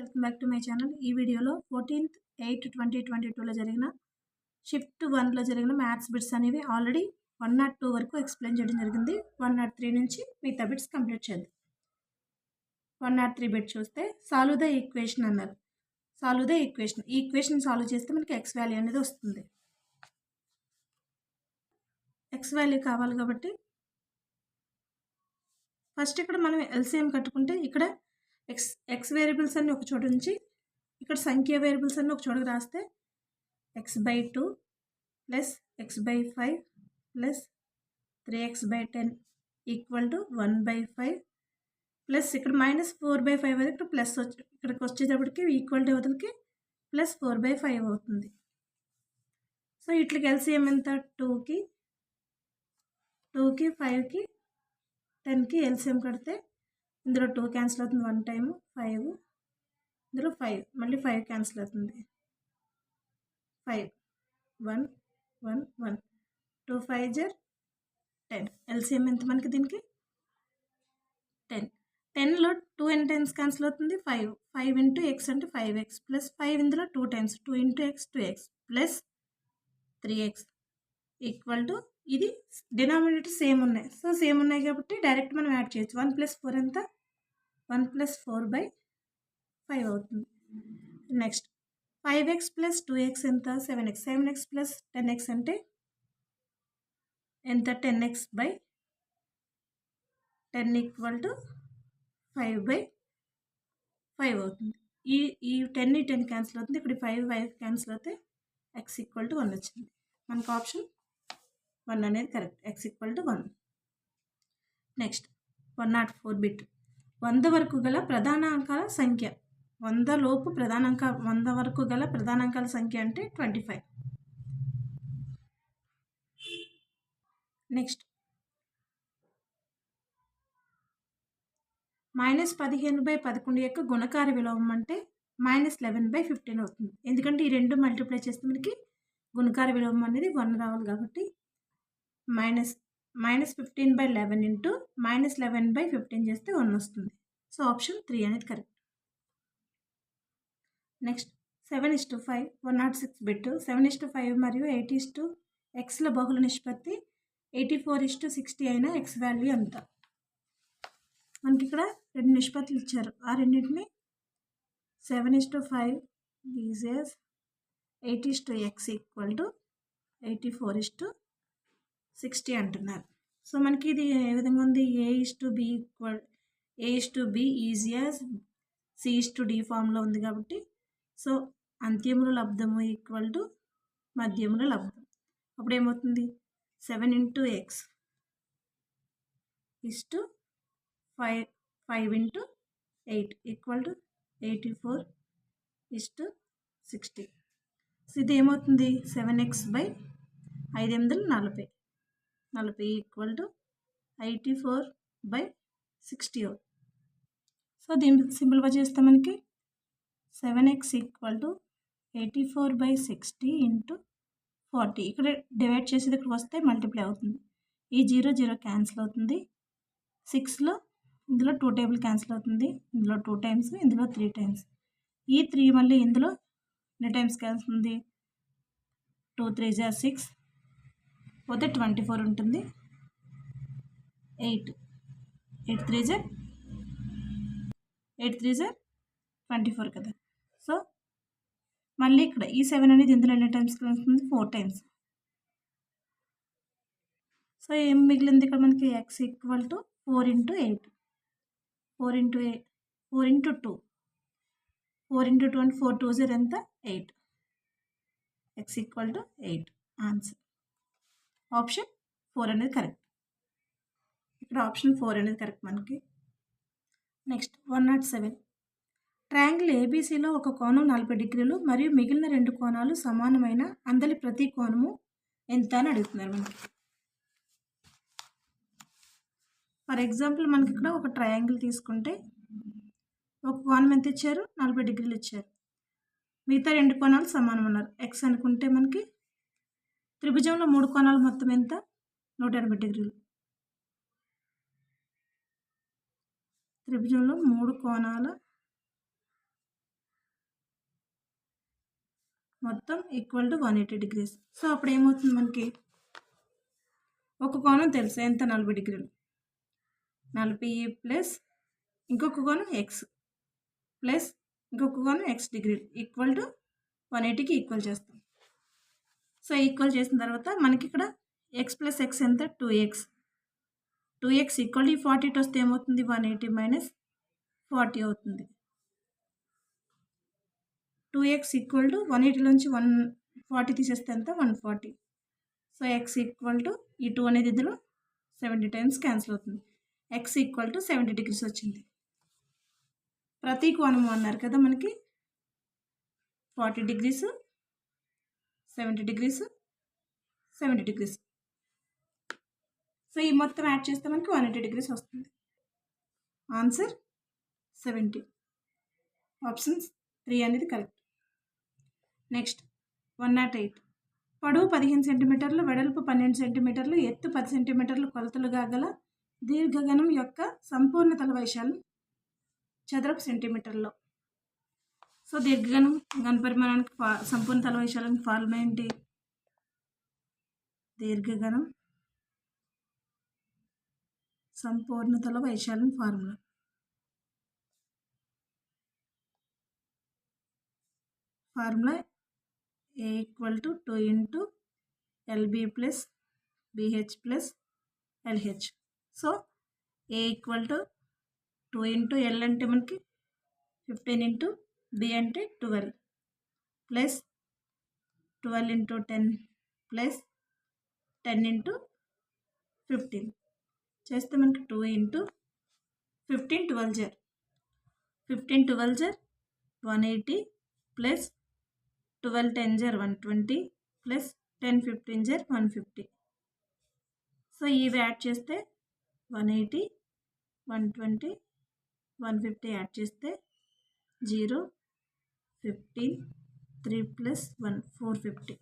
Welcome back to my channel. ఈ వీడియోలో 14/8/2022లో జరిగిన షిఫ్ట్ 1లో జరిగిన మ్యాథ్స్ బిట్స్ అనేవి ఆల్రెడీ 102 వరకు ఎక్స్ప్లెయిన్ చేయడం జరిగింది. 103 నుంచి మిగతా బిట్స్ కంప్లీట్ చేద్దాం. 103 బిట్ చూస్తే సాల్వ్ ద ఈక్వేషన్ అన్నారు. Solve the equation. ఈ ఈక్వేషన్ సాల్వ్ చేస్తే మనకి ఎక్స్ వాల్యూ అనేది వస్తుంది. ఎక్స్ వాల్యూ కావాలి కాబట్టి ఫస్ట్ ఇక్కడ మనం ఎల్సిఎం కట్టుకుంటే ఇక్కడ ఎక్స్ వేరియబుల్స్ అన్ని ఒక చోట ఉంచి ఇక్కడ సంఖ్య వేరియబుల్స్ అన్ని ఒక చోటకి రాస్తే x/2 plus x/5 plus 3x/10 equal to 1/5 plus ఇక్కడ -4/5 అది ఇక్కడ ప్లస్ ఇక్కడికి వచ్చేటప్పటికి ఈక్వల్ టు అవతలకి ప్లస్ 4/5 అవుతుంది. సో ఇట్లకి ఎల్సిఎం ఎంత 2కి 5కి 10కి ఎల్సిఎం కడితే ఇందులో 2 క్యాన్సిల్ అవుతుంది, 1 టైము 5, ఇందులో 5 మళ్ళీ 5 క్యాన్సిల్ అవుతుంది, 5 1 1 1 2 5 10. ఎల్సిఎం ఎంత మనకి దీనికి 10. 10లో 2 ఎన్ని టైమ్స్ క్యాన్సిల్ అవుతుంది 5 ఇంటూ ఎక్స్ అంటే 5x ప్లస్ 5 ఇందులో 2 times 2 into X 2x plus 3x equal to ఇది డినామినేటర్ సేమ్ ఉన్నాయి. సో సేమ్ ఉన్నాయి కాబట్టి డైరెక్ట్ మనం యాడ్ చేయొచ్చు. 1 + 4 ఎంత 1 + 4/5 అవుతుంది. నెక్స్ట్ 5x + 2x ఎంత 7x 7x + 10x అంటే ఎంత 10x/10 ఈక్వల్ టు 5/5 అవుతుంది. ఈ 10 10 క్యాన్సిల్ అవుతుంది, ఇక్కడ 5 క్యాన్సిల్ అవుతే x ఈక్వల్ టు 1 వచ్చింది. మనకు ఆప్షన్ 1 అనేది correct. x equal to 1. Next 104 bit. 100 వరకు గల ప్రధాన అంకాల సంఖ్య. 100 లోపు 100 వరకు గల ప్రధాన అంకాల సంఖ్య అంటే 25. నెక్స్ట్ -15/11 యొక్క గుణకార విలోమం అంటే -11/15 అవుతుంది. ఎందుకంటే ఈ రెండు మల్టిప్లై చేస్తే మనకి గుణకార విలోమం అనేది 1 రావాలి కాబట్టి -15/11 ఇంటూ -11/15 చేస్తే 1 వస్తుంది. సో ఆప్షన్ 3 అనేది కరెక్ట్. Next 7:5 106 bit. 7:5 మరియు 8:xల బహుళ నిష్పత్తి 84:60 అయిన ఎక్స్ వాల్యూ ఎంత? మనకి ఇక్కడ రెండు నిష్పత్తులు ఇచ్చారు. ఆ రెండింటిని 7:5 ఈజ్ 8:x ఈక్వల్ టు 84:60 అంటున్నారు. సో మనకి ఇది ఏ విధంగా ఉంది? A:B ఈజ్ యాజ్ C:D ఫామ్లో ఉంది కాబట్టి సో అంత్యముల లబ్ధము ఈక్వల్ టు మధ్యముల లబ్ధం. అప్పుడు ఏమవుతుంది 7 × x = 5 × 8 ఈక్వల్ టు 84:60. సో ఇది ఏమవుతుంది 7x/5 40 ఈక్వల్ టు 84/60 అవుతుంది. సో దీన్ని సింపుల్గా చేస్తే మనకి 7x ఈక్వల్ టు 84/60 ఇంటూ 40. ఇక్కడ డివైడ్ చేసేది ఇక్కడ వస్తే మల్టిప్లై అవుతుంది. ఈ 0 క్యాన్సిల్ అవుతుంది. 6లో ఇందులో 2 టేబుల్ క్యాన్సిల్ అవుతుంది, ఇందులో 2 టైమ్స్ ఇందులో 3 టైమ్స్. ఈ 3 మళ్ళీ ఇందులో ఎన్ని టైమ్స్ క్యాన్సిల్ ఉంది 2 3 6 పోతే 24 ఉంటుంది. 8 3 24 కదా. సో మళ్ళీ ఇక్కడ ఈ 7 అనేది ఇందులో ఎన్ని టైమ్స్ వస్తుంది 4 టైమ్స్. సో ఏం మిగిలింది ఇక్కడ మనకి x ఈక్వల్ టు 4 × 8 4 × 2 4 × 2 అంటే 4 2 ఎంత 8. x equal to 8 answer. Option 4 అనేది కరెక్ట్. ఇక్కడ ఆప్షన్ 4 అనేది కరెక్ట్ మనకి. నెక్స్ట్ 107. ట్రయాంగిల్ ఏబీసీలో ఒక కోణం 40 డిగ్రీలు మరియు మిగిలిన 2 కోణాలు సమానమైన అందలి ప్రతి కోణము ఎంత అని అడుగుతున్నారు మనకి. ఫర్ ఎగ్జాంపుల్ మనకి ఇక్కడ ఒక ట్రయాంగిల్ తీసుకుంటే ఒక కోణం ఎంత ఇచ్చారు 40 డిగ్రీలు ఇచ్చారు, మిగతా 2 కోణాలు సమానం అన్నారు. ఎక్స్ అనుకుంటే మనకి త్రిభుజంలో 3 కోణాలు మొత్తం ఎంత 180 డిగ్రీలు. త్రిభుజంలో 3 కోణాల మొత్తం ఈక్వల్ టు 180 డిగ్రీస్. సో అప్పుడు ఏమవుతుంది మనకి, ఒక కోణం తెలుసు ఎంత, 40 డిగ్రీలు. 40 ప్లస్ ఇంకొక కోణం ఎక్స్ ప్లస్ ఇంకొక కోణం ఎక్స్ డిగ్రీలు ఈక్వల్ టు 180కి ఈక్వల్ చేస్తాం. సో ఈక్వల్ చేసిన తర్వాత మనకి ఇక్కడ ఎక్స్ ప్లస్ ఎక్స్ ఎంత, 2x ఈక్వల్ టు 40 వస్తే ఏమవుతుంది, 180 మైనస్ 40 అవుతుంది. 2x ఈక్వల్ టు 180లోంచి 140 తీసేస్తే ఎంత, 140. సో ఎక్స్ ఈక్వల్ టు ఈ 2 అనేది ఇందులో 70 టైమ్స్ క్యాన్సిల్ అవుతుంది. ఎక్స్ ఈక్వల్ టు 70 డిగ్రీస్ వచ్చింది. ప్రతి కోణము అన్నారు కదా మనకి, 40 డిగ్రీస్, 70 డిగ్రీస్, 70 డిగ్రీస్. సో ఈ మొత్తం యాడ్ చేస్తే మనకి 180 డిగ్రీస్ వస్తుంది. ఆన్సర్ 70. ఆప్షన్స్ 3 అనేది కరెక్ట్. నెక్స్ట్ 108. పొడవు 15 సెంటీమీటర్లు, వెడల్పు 12 సెంటీమీటర్లు, ఎత్తు 10 సెంటీమీటర్లు కొలతలుగా గల దీర్ఘగణం యొక్క సంపూర్ణ తల వైశాల్యం చదరపు సెంటీమీటర్లో. సో దీర్ఘగణం ఘనపరిమాణానికి సంపూర్ణ తల వైశాల్యం ఫార్ములా ఏంటి, దీర్ఘగణం సంపూర్ణ తల వైశాల్యం formula A equal to 2 into LB plus BH plus LH. So A equal to 2 into L అంటే మనకి 15 ఇంటూ B అంటే 12 ప్లస్ 12 ఇంటూ 10 ప్లస్ 10 ఇంటూ 15 చేస్తే మనకి 2 ఇంటూ 15 12 జర్ 180 ప్లస్ 12 10 జర్ 120 ప్లస్ 10 15 జర్ 150. సో ఇవి యాడ్ చేస్తే 180 120 150 యాడ్ చేస్తే 0 15 3 ప్లస్ 1 450.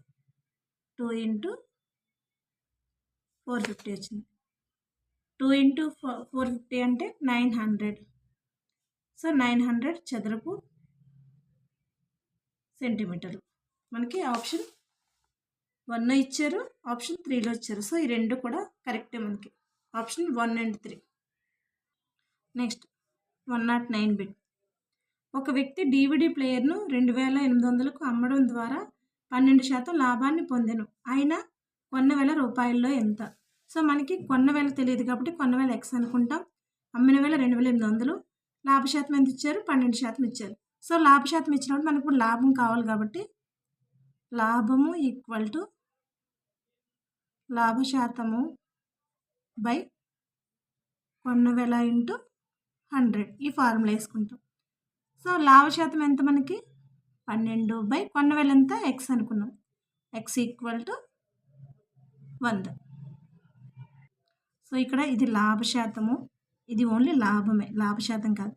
2 ఇంటూ 450 వచ్చింది. 2 ఇంటూ 450 అంటే 900. సో 900 చదరపు సెంటీమీటర్లు. మనకి ఆప్షన్ 1 ఇచ్చారు, ఆప్షన్ 3లో ఇచ్చారు. సో ఈ రెండు కూడా కరెక్టే మనకి, ఆప్షన్ 1 and 3. Next 109 bit. ఒక వ్యక్తి DVD ప్లేయర్ను 2800కు అమ్మడం ద్వారా 12% లాభాన్ని పొందెను. అయినా కొన్న వేల రూపాయల్లో ఎంత? సో మనకి కొన్న వేల తెలియదు కాబట్టి కొన్న వేల ఎక్స్ అనుకుంటాం. అమ్మిన వేల 2800, లాభశాతం ఎంత ఇచ్చారు, 12% ఇచ్చారు. సో లాభశాతం ఇచ్చినప్పుడు మనకు ఇప్పుడు లాభం కావాలి కాబట్టి లాభము ఈక్వల్ టు లాభశాతము బై కొన్న వేల ఇంటూ 100 ఈ ఫార్ములా వేసుకుంటాం. సో లాభశాతం ఎంత మనకి 12 బై కొన్న వేల ఎంత ఎక్స్ అనుకున్నాం. X equal to 100. సో ఇక్కడ ఇది లాభశాతము, ఇది ఓన్లీ లాభమే, లాభశాతం కాదు.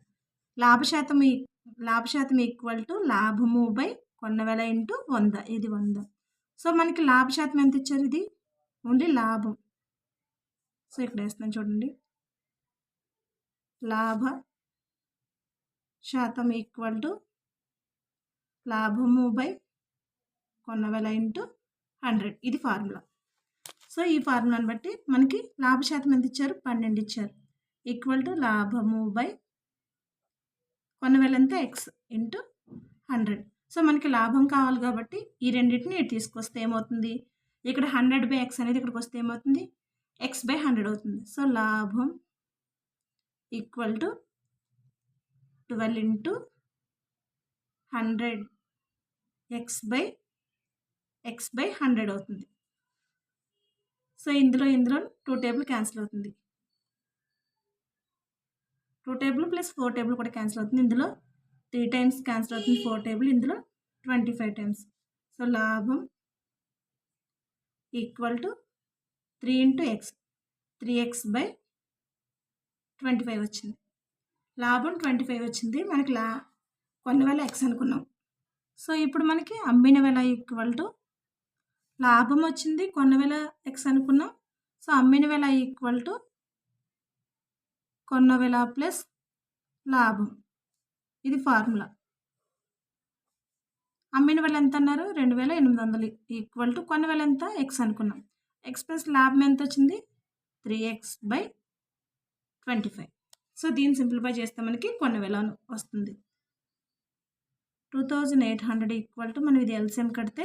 లాభశాతం ఈక్వల్ టు లాభము బై కొన్న వేల ఇంటూ 100, ఇది 100. సో మనకి లాభశాతం ఎంత ఇచ్చారు, ఇది ఓన్లీ లాభం. సో ఇక్కడ వేస్తున్నాను చూడండి, లాభ శాతం ఈక్వల్ టు లాభము బై కొన్న వేల ఇంటూ 100, ఇది ఫార్ములా. సో ఈ ఫార్ములాని బట్టి మనకి లాభశాతం ఎంత ఇచ్చారు, 12 ఇచ్చారు, ఈక్వల్ టు లాభము బై కొన్న వేల ఎంత ఎక్స్ ఇంటూ 100. సో మనకి లాభం కావాలి కాబట్టి ఈ రెండింటిని తీసుకొస్తే ఏమవుతుంది, ఇక్కడ 100 బై ఎక్స్ అనేది ఇక్కడికి వస్తే ఏమవుతుంది, ఎక్స్ బై 100 అవుతుంది. సో లాభం equal to 12 into 100 X by 100 అవుతుంది. సో ఇందులో 2 టేబుల్ క్యాన్సిల్ అవుతుంది, 2 టేబుల్ ప్లస్ 4 టేబుల్ కూడా క్యాన్సిల్ అవుతుంది. ఇందులో 3 టైమ్స్ క్యాన్సిల్ అవుతుంది 4 టేబుల్, ఇందులో 25 టైమ్స్. సో లాభం equal to 3 into X, 3x by 25 వచ్చింది. లాభం 25 వచ్చింది మనకి. కొన్న వేల ఎక్స్ అనుకున్నాం. సో ఇప్పుడు మనకి అమ్మిన వేల ఈక్వల్ టు లాభం వచ్చింది, కొన్న వేల ఎక్స్ అనుకున్నాం. సో అమ్మిన వేల ఈక్వల్ టు కొన్న వేల ప్లస్ లాభం, ఇది ఫార్ములా. అమ్మిన వెల ఎంత అన్నారు 2800 ఈక్వల్ టు కొన్న వెల ఎంత ఎక్స్ అనుకున్నాం. ఎక్స్ ప్లస్ లాభం ఎంత వచ్చింది 3x/25. సో దీన్ని సింప్లిఫై చేస్తే మనకి కొన్న వెల వస్తుంది. 2800 ఈక్వల్ టు మనం ఇది ఎల్సిఎం కడితే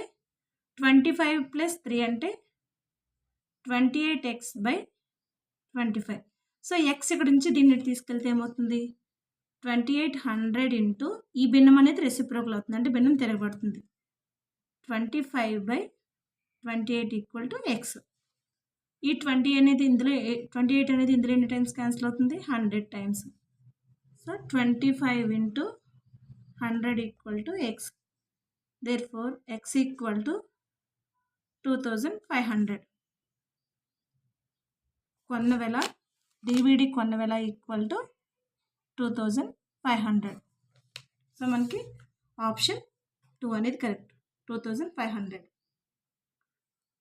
25 + 3 అంటే 28x/25. సో ఎక్స్ ఇక్కడ నుంచి దీన్ని తీసుకెళ్తే ఏమవుతుంది 2800 ఇంటూ ఈ భిన్నం అనేది రెసిప్రోకల్ అవుతుంది, అంటే భిన్నం తిరగబడుతుంది. 25/28 ఈక్వల్ టు ఎక్స్. ఈ 28 అనేది ఇందులో ఎన్ని టైమ్స్ క్యాన్సిల్ అవుతుంది 100 times. So 25 into 100 equal to X. Therefore X equal to 2500. కొన్న వెల డివిడి కొన్న వెల ఈక్వల్ టు 2500. సో మనకి ఆప్షన్ 2 అనేది కరెక్ట్, 2500.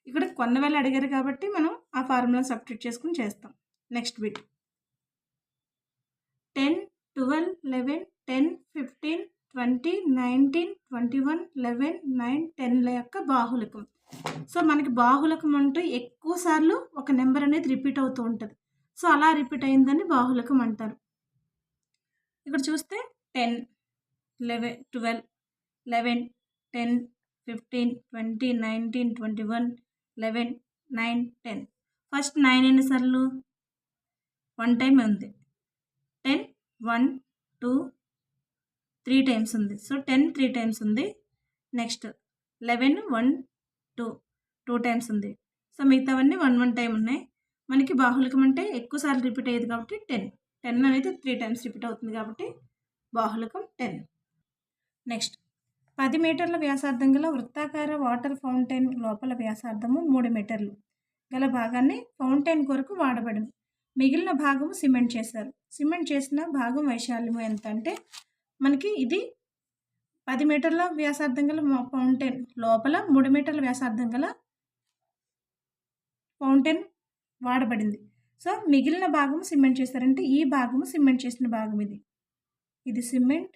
ఇక్కడ కొన్న వెల అడిగారు కాబట్టి మనం ఆ ఫార్ములా సబ్స్టిట్యూట్ చేసుకుని చేస్తాం. నెక్స్ట్ బిట్ 10, 12, 11, 10, 15, 20, 19, 21, 11, 9, 10ల యొక్క బాహుళకం. సో మనకి బాహుళకం అంటూ ఎక్కువ సార్లు ఒక నెంబర్ అనేది రిపీట్ అవుతూ ఉంటుంది. సో అలా రిపీట్ అయిందని బాహుళకం అంటారు. ఇక్కడ చూస్తే 10, 11, 12, 11, 10, 15, 20, 19, 21, 11, 9, 10. ఫస్ట్ 9 ఎన్నిసార్లు 1 టైం ఉంది. 10 1 2 3 టైమ్స్ ఉంది. సో 10 3 టైమ్స్ ఉంది. నెక్స్ట్ 11 1 2 టైమ్స్ ఉంది. సో మిగతావన్నీ 1 టైం ఉన్నాయి. మనకి బాహుళకం అంటే ఎక్కువసార్లు రిపీట్ అయ్యేది కాబట్టి 10 అనేది 3 టైమ్స్ రిపీట్ అవుతుంది కాబట్టి బాహుళకం 10. నెక్స్ట్ 10 మీటర్ల వ్యాసార్థం గల వృత్తాకార వాటర్ ఫౌంటైన్ లోపల వ్యాసార్థము 3 మీటర్లు గల భాగాన్ని ఫౌంటైన్ కొరకు వాడబడింది. మిగిలిన భాగము సిమెంట్ చేశారు. సిమెంట్ చేసిన భాగం వైశాల్యము ఎంత అంటే మనకి ఇది 10 మీటర్ల వ్యాసార్థం గల ఫౌంటైన్ లోపల 3 మీటర్ల వ్యాసార్థం గల ఫౌంటైన్ వాడబడింది. సో మిగిలిన భాగము సిమెంట్ చేస్తారంటే ఈ భాగము సిమెంట్ చేసిన భాగం ఇది సిమెంట్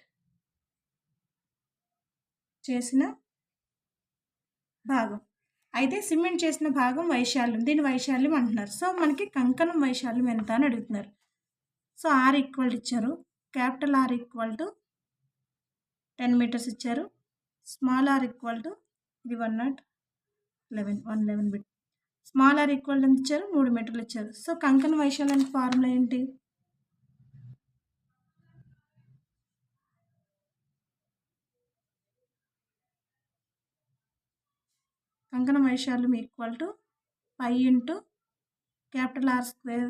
చేసిన భాగం. అయితే సిమెంట్ చేసిన భాగం వైశాల్యం, దీని వైశాల్యం అంటున్నారు. సో మనకి కంకణం వైశాల్యం ఎంత అని అడుగుతున్నారు. సో ఆర్ ఈక్వల్ ఇచ్చారు. Capital R equal to 10 metres ఇచ్చారు. స్మాల్ ఆర్ ఈక్వల్ టు ఇది 111 బిట్. స్మాల్ ఆర్ ఈక్వల్ ఎంత ఇచ్చారు 3 మీటర్లు ఇచ్చారు. సో కంకణ వైశాల్యానికి ఫార్ములా ఏంటి కంకణ వైశాల్యం equal to pi into capital R square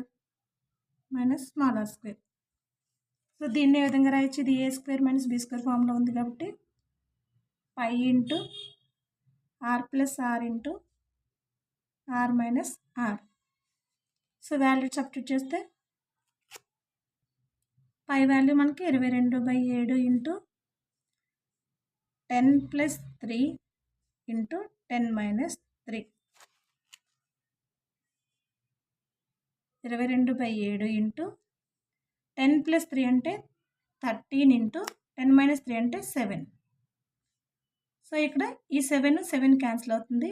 minus small R square. So దీన్ని ఏ విధంగా రాయొచ్చు, ఇది A square minus B square formula ఉంది కాబట్టి pi into R plus R into R minus R. So value substitute చేస్తే పై వాల్యూ మనకి 22/7 into 10 + 3 into 10 - 3. 22/7 into 10 + 3 అంటే 13 ఇంటూ 10 - 3 అంటే 7. సో ఇక్కడ ఈ 7 క్యాన్సిల్ అవుతుంది.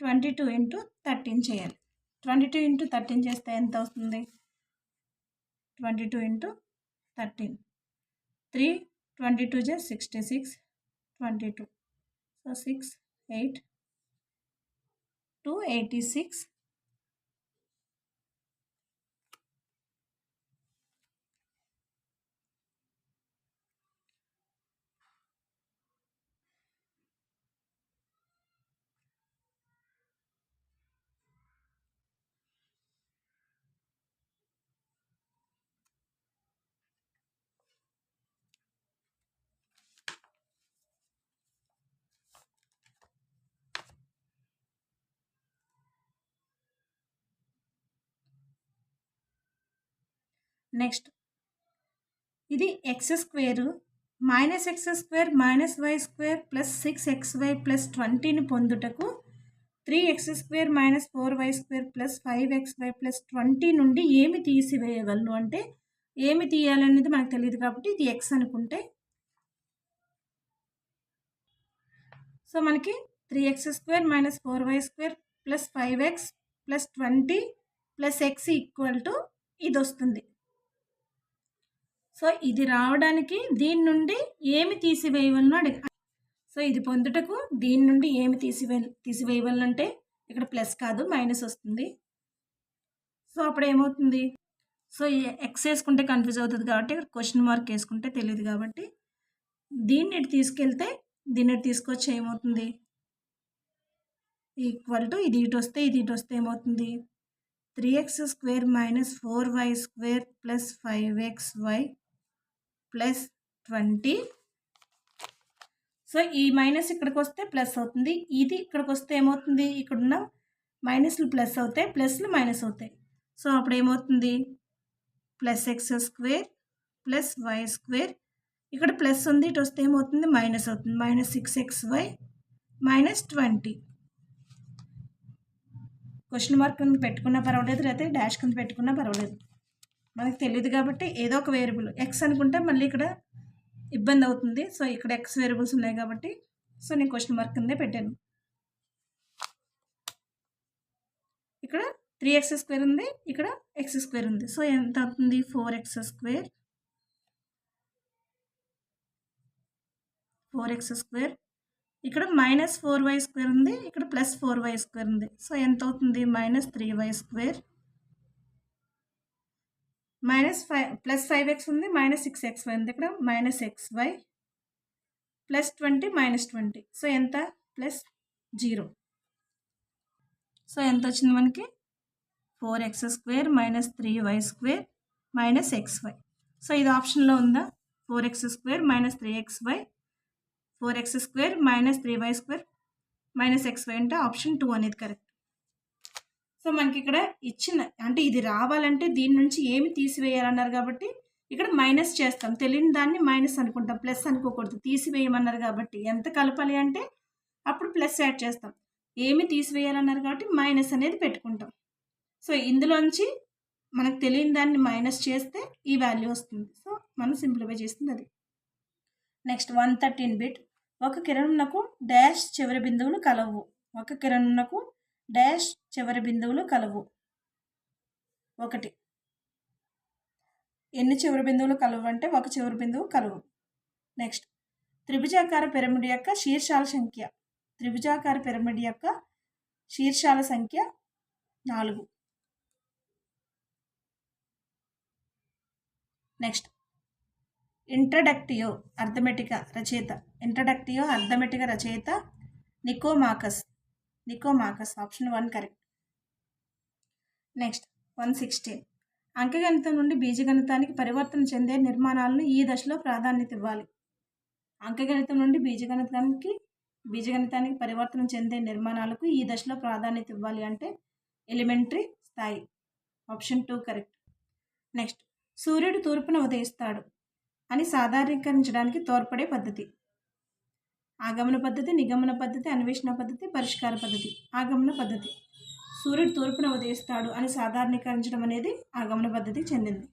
22 ఇంటూ 13 చేయాలి. 22 ఇంటూ 13 చేస్తే ఎంత అవుతుంది 22 ఇంటూ 13 3 22 = 66 22. సో 6 8 286. నెక్స్ట్ ఇది x² - x² - y² + 6xy + 20ని పొందుటకు 3x² - 4y² + 5xy + 20 నుండి ఏమి తీసివేయగలను అంటే ఏమి తీయాలనేది మనకు తెలియదు కాబట్టి ఇది x అనుకుంటే సో మనకి 3x² - 4y² + 5x + 20 + x = ఇది వస్తుంది. సో ఇది రావడానికి దీని నుండి ఏమి తీసివేయవలనో సో ఇది పొందుటకు దీని నుండి ఏమి తీసివేయవలనంటే ఇక్కడ ప్లస్ కాదు మైనస్ వస్తుంది. సో అప్పుడు ఏమవుతుంది? సో ఈ ఎక్స్ వేసుకుంటే కన్ఫ్యూజ్ అవుతుంది కాబట్టి ఇక్కడ క్వశ్చన్ మార్క్ వేసుకుంటే తెలియదు కాబట్టి దీన్ని ఇటు తీసుకెళ్తే దీన్ని ఇటు తీసుకొచ్చి ఏమవుతుంది? ఈక్వల్ టు ఇది ఇటు వస్తే ఏమవుతుంది? 3x² - 4y² + 5xy + 20. సో ఈ మైనస్ ఇక్కడికి వస్తే ప్లస్ అవుతుంది. ఇది ఇక్కడికి వస్తే ఏమవుతుంది? ఇక్కడున్న మైనస్లు ప్లస్ అవుతాయి, ప్లస్లు మైనస్ అవుతాయి. సో అప్పుడు ఏమవుతుంది? +x² + y². ఇక్కడ ప్లస్ ఉంది, ఇటు వస్తే ఏమవుతుంది? మైనస్ అవుతుంది. -6xy - 20. క్వశ్చన్ మార్క్ కింద పెట్టుకున్నా పర్వాలేదు, లేకపోతే డాష్ కింద పెట్టుకున్నా పర్వాలేదు. మనకు తెలియదు కాబట్టి ఏదో ఒక వేరియబుల్ ఎక్స్ అనుకుంటే మళ్ళీ ఇక్కడ ఇబ్బంది అవుతుంది. సో ఇక్కడ ఎక్స్ వేరియబుల్స్ ఉన్నాయి కాబట్టి సో నేను క్వశ్చన్ మార్క్ కిందే పెట్టాను. ఇక్కడ 3x² ఉంది, ఇక్కడ x² ఉంది. సో ఎంత అవుతుంది? 4x². 4x². ఇక్కడ -4y² ఉంది, ఇక్కడ +4y² ఉంది. సో ఎంత అవుతుంది? -3y². +5x ఉంది, -6xy ఉంది. ఇక్కడ -xy +20 -20. సో ఎంత? +0. సో ఎంత వచ్చింది మనకి? 4x² - 3y² - xy. సో ఇది ఆప్షన్లో ఉందా? 4x² - 3xy, 4x² - 3y² - xy అంటే ఆప్షన్ 2 అనేది కరెక్ట్. సో మనకి ఇక్కడ ఇచ్చిన అంటే ఇది రావాలంటే దీని నుంచి ఏమి తీసివేయాలన్నారు కాబట్టి ఇక్కడ మైనస్ చేస్తాం. తెలియని దాన్ని మైనస్ అనుకుంటాం, ప్లస్ అనుకోకూడదు. తీసివేయమన్నారు కాబట్టి ఎంత కలపాలి అంటే అప్పుడు ప్లస్ యాడ్ చేస్తాం. ఏమి తీసివేయాలన్నారు కాబట్టి మైనస్ అనేది పెట్టుకుంటాం. సో ఇందులోంచి మనకు తెలియని దాన్ని మైనస్ చేస్తే ఈ వాల్యూ వస్తుంది. సో మనం సింప్లిఫై చేస్తుంది అది. Next 113 bit. ఒక కిరణంనకు డాష్ చివరి బిందువులు కలవు. ఒక కిరణంనకు డాష్ చివరి బిందువులు కలవు. 1. ఎన్ని చివరి బిందువులు కలవు అంటే ఒక చివరి బిందువు కలవు. నెక్స్ట్ త్రిభుజాకార పిరమిడ్ యొక్క శీర్షాల సంఖ్య. త్రిభుజాకార పిరమిడ్ యొక్క శీర్షాల సంఖ్య 4. నెక్స్ట్ ఇంట్రడక్టియో అర్థమెటిక రచయిత నికోమాకస్. Option 1 correct. నెక్స్ట్ 116. అంకగణితం నుండి బీజగణితానికి పరివర్తన చెందే నిర్మాణాలను ఈ దశలో ప్రాధాన్యత ఇవ్వాలి. అంకగణితం నుండి బీజగణితానికి పరివర్తన చెందే నిర్మాణాలకు ఈ దశలో ప్రాధాన్యత ఇవ్వాలి అంటే ఎలిమెంటరీ స్థాయి. Option 2 correct. నెక్స్ట్ సూర్యుడు తూర్పున ఉదయిస్తాడు అని సాధారణీకరించడానికి తోడ్పడే పద్ధతి. ఆగమన పద్ధతి, నిగమన పద్ధతి, అన్వేషణ పద్ధతి, పరిష్కార పద్ధతి. ఆగమన పద్ధతి. సూర్యుడు తూర్పున ఉదయిస్తాడు అని సాధారణీకరించడం అనేది ఆగమన పద్ధతికి చెందింది.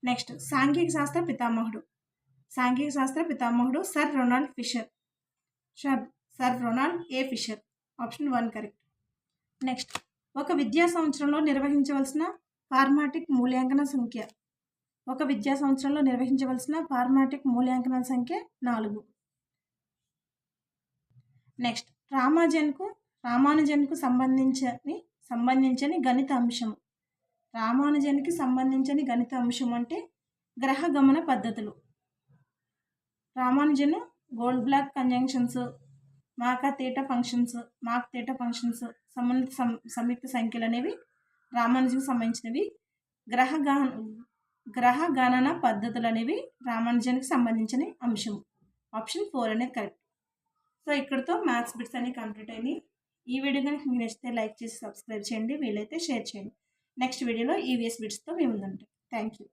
నెక్స్ట్ సాంఘిక శాస్త్ర పితామహుడు సర్ రొనాల్డ్ ఏ ఫిషర్. Option 1 correct. నెక్స్ట్ ఒక విద్యా సంవత్సరంలో నిర్వహించవలసిన ఫార్మాటిక్ మూల్యాంకన సంఖ్య. 4. నెక్స్ట్ రామానుజన్కు సంబంధించని గణిత అంశం. రామానుజన్కి సంబంధించని గణిత అంశం అంటే గ్రహ గమన పద్ధతులు. రామానుజన్ గోల్డ్ బ్లాక్ కంజంక్షన్స్, మాక్ తీటా ఫంక్షన్స్, సంయుక్త సంఖ్యలు అనేవి రామానుజన్కి సంబంధించినవి. గ్రహ గణన పద్ధతులు అనేవి రామానుజన్కి సంబంధించిన అంశం. ఆప్షన్ 4 అనేది కరెక్ట్. సో ఇక్కడితో మ్యాథ్స్ బిట్స్ అనేవి కంప్లీట్ అయినాయి. ఈ వీడియో కనుక మీకు నచ్చితే లైక్ చేసి సబ్స్క్రైబ్ చేయండి, వీలైతే షేర్ చేయండి. నెక్స్ట్ వీడియోలో ఈవీఎస్ బిట్స్తో మేము ముందుంటాం. Thank you.